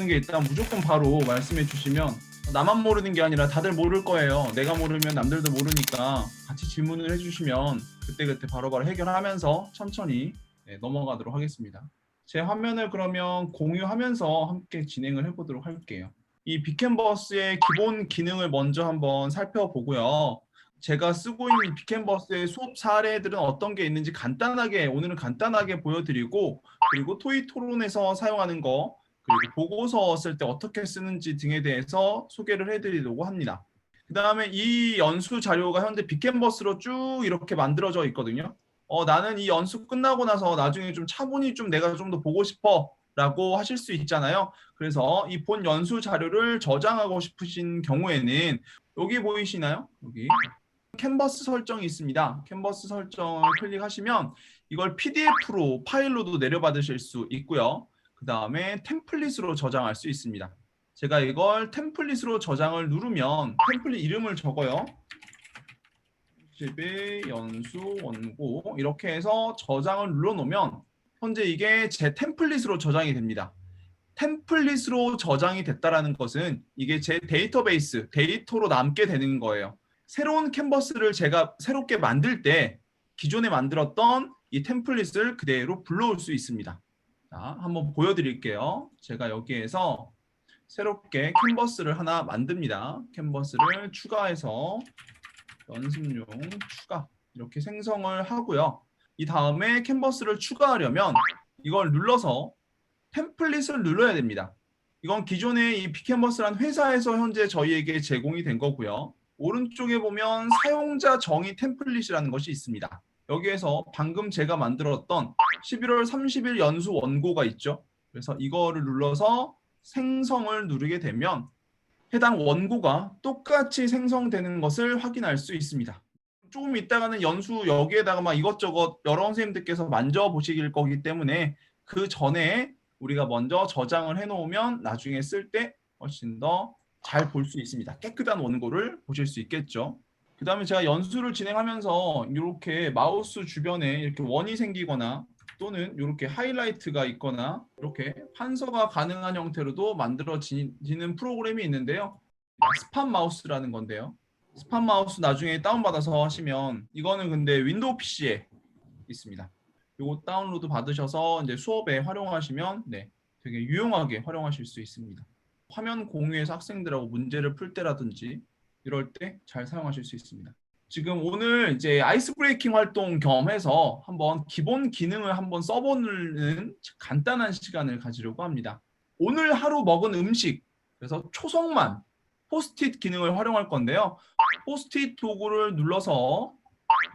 모르는 게 있다면 무조건 바로 말씀해 주시면 나만 모르는 게 아니라 다들 모를 거예요. 내가 모르면 남들도 모르니까 같이 질문을 해주시면 그때그때 바로바로 해결하면서 천천히 넘어가도록 하겠습니다. 제 화면을 그러면 공유하면서 함께 진행을 해보도록 할게요. 이 빅캔버스의 기본 기능을 먼저 한번 살펴보고요. 제가 쓰고 있는 빅캔버스의 수업 사례들은 어떤 게 있는지 간단하게 오늘은 간단하게 보여드리고 그리고 토익 토론에서 사용하는 거 그리고 보고서 쓸 때 어떻게 쓰는지 등에 대해서 소개를 해드리려고 합니다. 그 다음에 이 연수 자료가 현재 빅캔버스로 쭉 이렇게 만들어져 있거든요. 나는 이 연수 끝나고 나서 나중에 좀 차분히 좀 내가 좀 더 보고 싶어 라고 하실 수 있잖아요. 그래서 이 본 연수 자료를 저장하고 싶으신 경우에는 여기 보이시나요? 여기 캔버스 설정이 있습니다. 캔버스 설정을 클릭하시면 이걸 PDF로 파일로도 내려받으실 수 있고요. 그 다음에 템플릿으로 저장할 수 있습니다. 제가 이걸 템플릿으로 저장을 누르면 템플릿 이름을 적어요. 10의 연수 원고 이렇게 해서 저장을 눌러놓으면 현재 이게 제 템플릿으로 저장이 됩니다. 템플릿으로 저장이 됐다는 것은 이게 제 데이터베이스, 데이터로 남게 되는 거예요. 새로운 캔버스를 제가 새롭게 만들 때 기존에 만들었던 이 템플릿을 그대로 불러올 수 있습니다. 자, 한번 보여드릴게요. 제가 여기에서 새롭게 캔버스를 하나 만듭니다. 캔버스를 추가해서 연습용 추가 이렇게 생성을 하고요. 이 다음에 캔버스를 추가하려면 이걸 눌러서 템플릿을 눌러야 됩니다. 이건 기존에 이 빅캔버스란 회사에서 현재 저희에게 제공이 된 거고요. 오른쪽에 보면 사용자 정의 템플릿이라는 것이 있습니다. 여기에서 방금 제가 만들었던 11월 30일 연수 원고가 있죠. 그래서 이거를 눌러서 생성을 누르게 되면 해당 원고가 똑같이 생성되는 것을 확인할 수 있습니다. 조금 있다가는 연수 여기에다가 막 이것저것 여러 선생님들께서 만져보실 거기 때문에 그 전에 우리가 먼저 저장을 해놓으면 나중에 쓸 때 훨씬 더 잘 볼 수 있습니다. 깨끗한 원고를 보실 수 있겠죠. 그 다음에 제가 연수를 진행하면서 이렇게 마우스 주변에 이렇게 원이 생기거나 또는 이렇게 하이라이트가 있거나 이렇게 판서가 가능한 형태로도 만들어지는 프로그램이 있는데요. 스팟 마우스라는 건데요. 스팟 마우스 나중에 다운받아서 하시면 이거는 근데 윈도우 PC에 있습니다. 이거 다운로드 받으셔서 이제 수업에 활용하시면 되게 유용하게 활용하실 수 있습니다. 화면 공유해서 학생들하고 문제를 풀 때라든지 이럴 때 잘 사용하실 수 있습니다. 지금 오늘 이제 아이스 브레이킹 활동 겸해서 한번 기본 기능을 한번 써보는 간단한 시간을 가지려고 합니다. 오늘 하루 먹은 음식, 그래서 초성만 포스트잇 기능을 활용할 건데요. 포스트잇 도구를 눌러서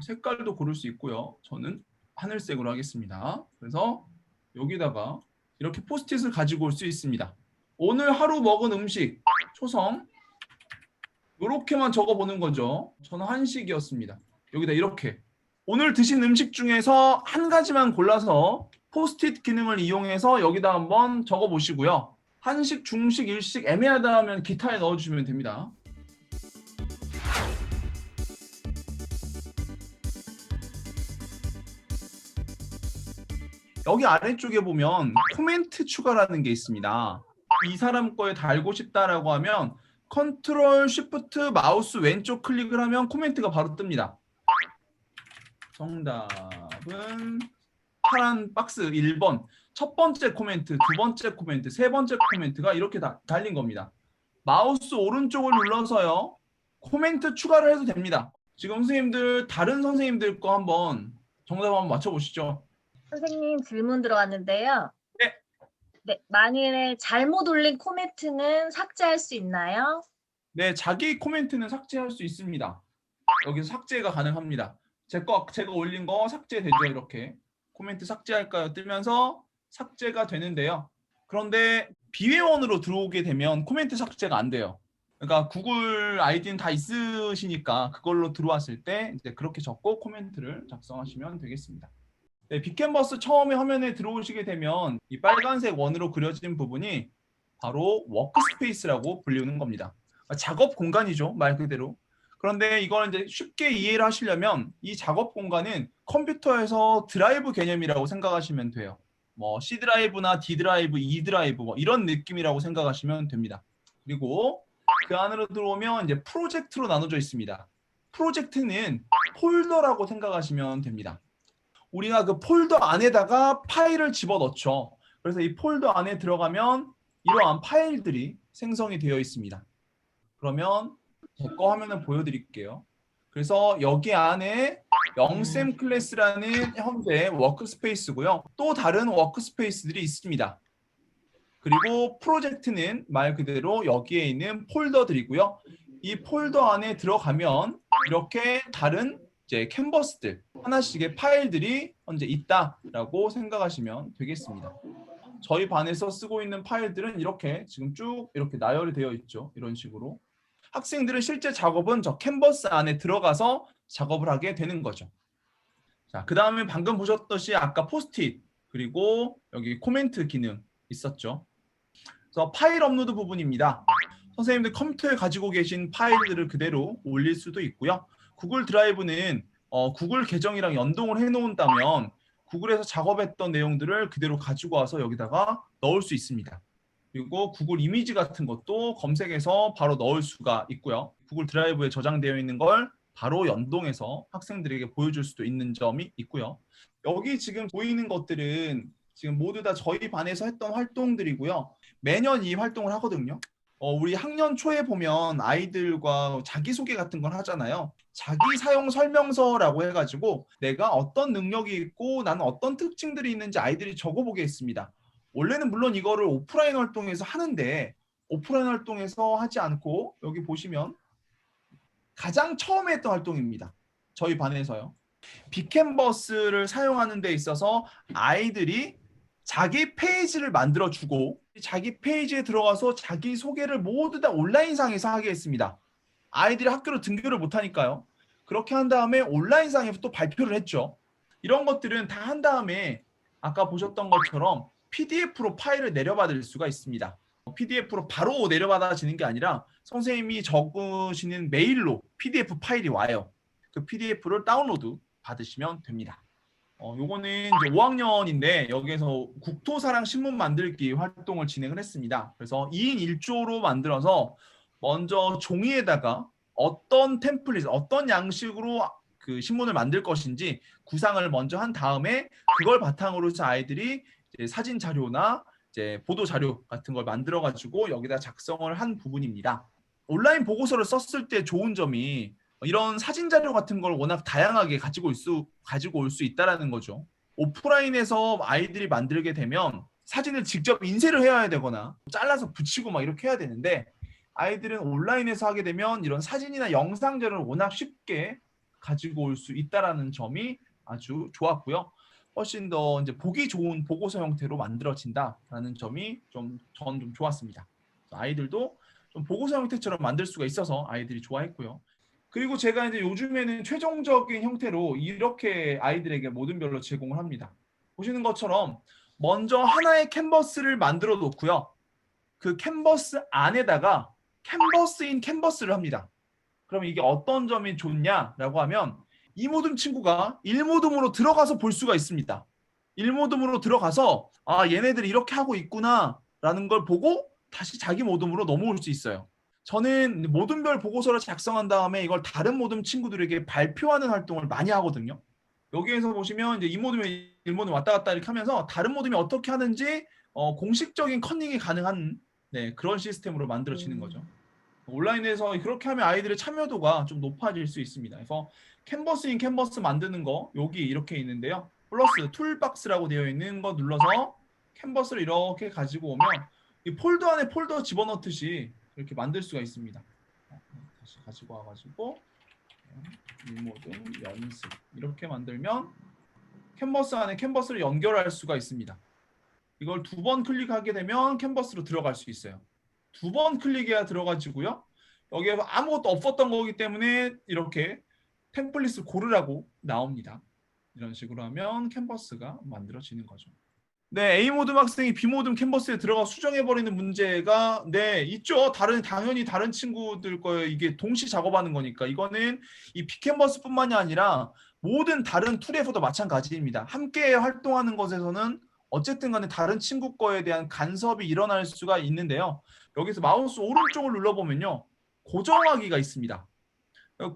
색깔도 고를 수 있고요. 저는 하늘색으로 하겠습니다. 그래서 여기다가 이렇게 포스트잇을 가지고 올 수 있습니다. 오늘 하루 먹은 음식, 초성 이렇게만 적어보는 거죠. 저는 한식이었습니다. 여기다 이렇게 오늘 드신 음식 중에서 한 가지만 골라서 포스트잇 기능을 이용해서 여기다 한번 적어보시고요. 한식, 중식, 일식 애매하다 하면 기타에 넣어주시면 됩니다. 여기 아래쪽에 보면 코멘트 추가라는 게 있습니다. 이 사람 거에 달고 싶다라고 하면 컨트롤 쉬프트 마우스 왼쪽 클릭을 하면 코멘트가 바로 뜹니다. 정답은 파란 박스 1번. 첫 번째 코멘트, 두 번째 코멘트, 세 번째 코멘트가 이렇게 달린 겁니다. 마우스 오른쪽을 눌러서요. 코멘트 추가를 해도 됩니다. 지금 선생님들 다른 선생님들 거 한번 정답 한번 맞춰보시죠. 선생님 질문 들어왔는데요. 네. 네, 만일에 잘못 올린 코멘트는 삭제할 수 있나요? 네, 자기 코멘트는 삭제할 수 있습니다. 여기서 삭제가 가능합니다. 제가 올린 거 삭제되죠. 이렇게 코멘트 삭제할까요? 뜨면서 삭제가 되는데요. 그런데 비회원으로 들어오게 되면 코멘트 삭제가 안 돼요. 그러니까 구글 아이디는 다 있으시니까 그걸로 들어왔을 때 이제 그렇게 적고 코멘트를 작성하시면 되겠습니다. 네, 빅캔버스 처음에 화면에 들어오시게 되면 이 빨간색 원으로 그려진 부분이 바로 워크스페이스라고 불리는 겁니다. 작업 공간이죠, 말 그대로. 그런데 이걸 이제 쉽게 이해를 하시려면 이 작업 공간은 컴퓨터에서 드라이브 개념이라고 생각하시면 돼요. 뭐 C 드라이브나 D 드라이브, E 드라이브 뭐 이런 느낌이라고 생각하시면 됩니다. 그리고 그 안으로 들어오면 이제 프로젝트로 나눠져 있습니다. 프로젝트는 폴더라고 생각하시면 됩니다. 우리가 그 폴더 안에다가 파일을 집어넣죠. 그래서 이 폴더 안에 들어가면 이러한 파일들이 생성이 되어 있습니다. 그러면 제 거 화면을 보여드릴게요. 그래서 여기 안에 영쌤 클래스라는 현재 워크스페이스고요. 또 다른 워크스페이스들이 있습니다. 그리고 프로젝트는 말 그대로 여기에 있는 폴더들이고요. 이 폴더 안에 들어가면 이렇게 다른 이제 캔버스들, 하나씩의 파일들이 현재 있다라고 생각하시면 되겠습니다. 저희 반에서 쓰고 있는 파일들은 이렇게 지금 쭉 이렇게 나열이 되어 있죠. 이런 식으로. 학생들은 실제 작업은 저 캔버스 안에 들어가서 작업을 하게 되는 거죠. 자, 그 다음에 방금 보셨듯이 아까 포스트잇 그리고 여기 코멘트 기능 있었죠. 그래서 파일 업로드 부분입니다. 선생님들 컴퓨터에 가지고 계신 파일들을 그대로 올릴 수도 있고요. 구글 드라이브는 구글 계정이랑 연동을 해놓은다면 구글에서 작업했던 내용들을 그대로 가지고 와서 여기다가 넣을 수 있습니다. 그리고 구글 이미지 같은 것도 검색해서 바로 넣을 수가 있고요. 구글 드라이브에 저장되어 있는 걸 바로 연동해서 학생들에게 보여줄 수도 있는 점이 있고요. 여기 지금 보이는 것들은 지금 모두 다 저희 반에서 했던 활동들이고요. 매년 이 활동을 하거든요. 우리 학년 초에 보면 아이들과 자기소개 같은 걸 하잖아요. 자기 사용 설명서라고 해가지고 내가 어떤 능력이 있고 나는 어떤 특징들이 있는지 아이들이 적어보게 했습니다. 원래는 물론 이거를 오프라인 활동에서 하는데 오프라인 활동에서 하지 않고 여기 보시면 가장 처음에 했던 활동입니다. 저희 반에서요. 빅캔버스를 사용하는 데 있어서 아이들이 자기 페이지를 만들어주고 자기 페이지에 들어가서 자기 소개를 모두 다 온라인상에서 하게 했습니다. 아이들이 학교로 등교를 못하니까요. 그렇게 한 다음에 온라인상에서 또 발표를 했죠. 이런 것들은 다 한 다음에 아까 보셨던 것처럼 PDF로 파일을 내려받을 수가 있습니다. PDF로 바로 내려받아지는 게 아니라 선생님이 적으시는 메일로 PDF 파일이 와요. 그 PDF를 다운로드 받으시면 됩니다. 요거는 이제 5학년인데 여기에서 국토사랑 신문 만들기 활동을 진행을 했습니다. 그래서 2인 1조로 만들어서 먼저 종이에다가 어떤 템플릿, 어떤 양식으로 그 신문을 만들 것인지 구상을 먼저 한 다음에 그걸 바탕으로 해서 아이들이 이제 사진 자료나 이제 보도 자료 같은 걸 만들어 가지고 여기다 작성을 한 부분입니다. 온라인 보고서를 썼을 때 좋은 점이 이런 사진 자료 같은 걸 워낙 다양하게 가지고 올 수 있다라는 거죠. 오프라인에서 아이들이 만들게 되면 사진을 직접 인쇄를 해야 되거나 잘라서 붙이고 막 이렇게 해야 되는데 아이들은 온라인에서 하게 되면 이런 사진이나 영상 자료를 워낙 쉽게 가지고 올 수 있다라는 점이 아주 좋았고요. 훨씬 더 이제 보기 좋은 보고서 형태로 만들어진다라는 점이 저는 좀 좋았습니다. 아이들도 좀 보고서 형태처럼 만들 수가 있어서 아이들이 좋아했고요. 그리고 제가 이제 요즘에는 최종적인 형태로 이렇게 아이들에게 모든별로 제공을 합니다. 보시는 것처럼 먼저 하나의 캔버스를 만들어 놓고요. 그 캔버스 안에다가 캔버스인 캔버스를 합니다. 그럼 이게 어떤 점이 좋냐라고 하면 이 모든 친구가 1모듬으로 들어가서 볼 수가 있습니다. 1모듬으로 들어가서 아 얘네들이 이렇게 하고 있구나 라는 걸 보고 다시 자기 모듬으로 넘어올 수 있어요. 저는 모듬별 보고서를 작성한 다음에 이걸 다른 모듬 친구들에게 발표하는 활동을 많이 하거든요. 여기에서 보시면 이제 이 모듬에 1모듬 왔다 갔다 이렇게 하면서 다른 모듬이 어떻게 하는지 공식적인 컨닝이 가능한 그런 시스템으로 만들어지는 거죠. 온라인에서 그렇게 하면 아이들의 참여도가 좀 높아질 수 있습니다. 그래서 캔버스인 캔버스 만드는 거 여기 이렇게 있는데요. 플러스 툴박스라고 되어 있는 거 눌러서 캔버스를 이렇게 가지고 오면 이 폴더 안에 폴더 집어넣듯이 이렇게 만들 수가 있습니다. 다시 가지고 와가지고 일모든 연습 이렇게 만들면 캔버스 안에 캔버스를 연결할 수가 있습니다. 이걸 2번 클릭하게 되면 캔버스로 들어갈 수 있어요. 2번 클릭해야 들어가지고요. 여기에 아무것도 없었던 거기 때문에 이렇게 템플릿을 고르라고 나옵니다. 이런 식으로 하면 캔버스가 만들어지는 거죠. 네, A 모듬 학생이 B 모듬 캔버스에 들어가 수정해버리는 문제가 있죠. 당연히 다른 친구들 거에 이게 동시 작업하는 거니까 이거는 이 B 캔버스뿐만이 아니라 모든 다른 툴에서도 마찬가지입니다. 함께 활동하는 것에서는 어쨌든 간에 다른 친구 거에 대한 간섭이 일어날 수가 있는데요. 여기서 마우스 오른쪽을 눌러보면요. 고정하기가 있습니다.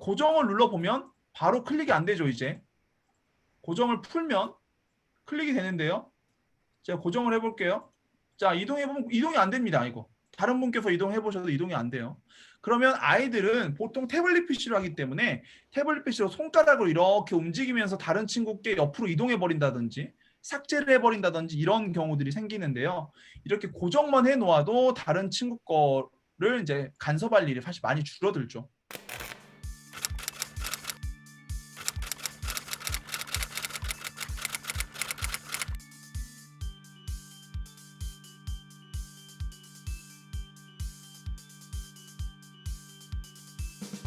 고정을 눌러보면 바로 클릭이 안 되죠, 이제. 고정을 풀면 클릭이 되는데요. 제가 고정을 해볼게요. 자, 이동해보면 이동이 안 됩니다, 이거. 다른 분께서 이동해보셔도 이동이 안 돼요. 그러면 아이들은 보통 태블릿 PC로 하기 때문에 태블릿 PC로 손가락으로 이렇게 움직이면서 다른 친구께 옆으로 이동해버린다든지 삭제를 해버린다든지 이런 경우들이 생기는데요. 이렇게 고정만 해놓아도 다른 친구 거를 이제 간섭할 일이 사실 많이 줄어들죠.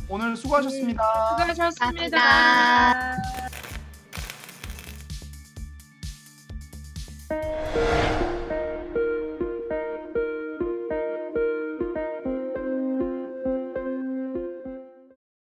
오늘 수고하셨습니다. 수고하셨습니다. 감사합니다.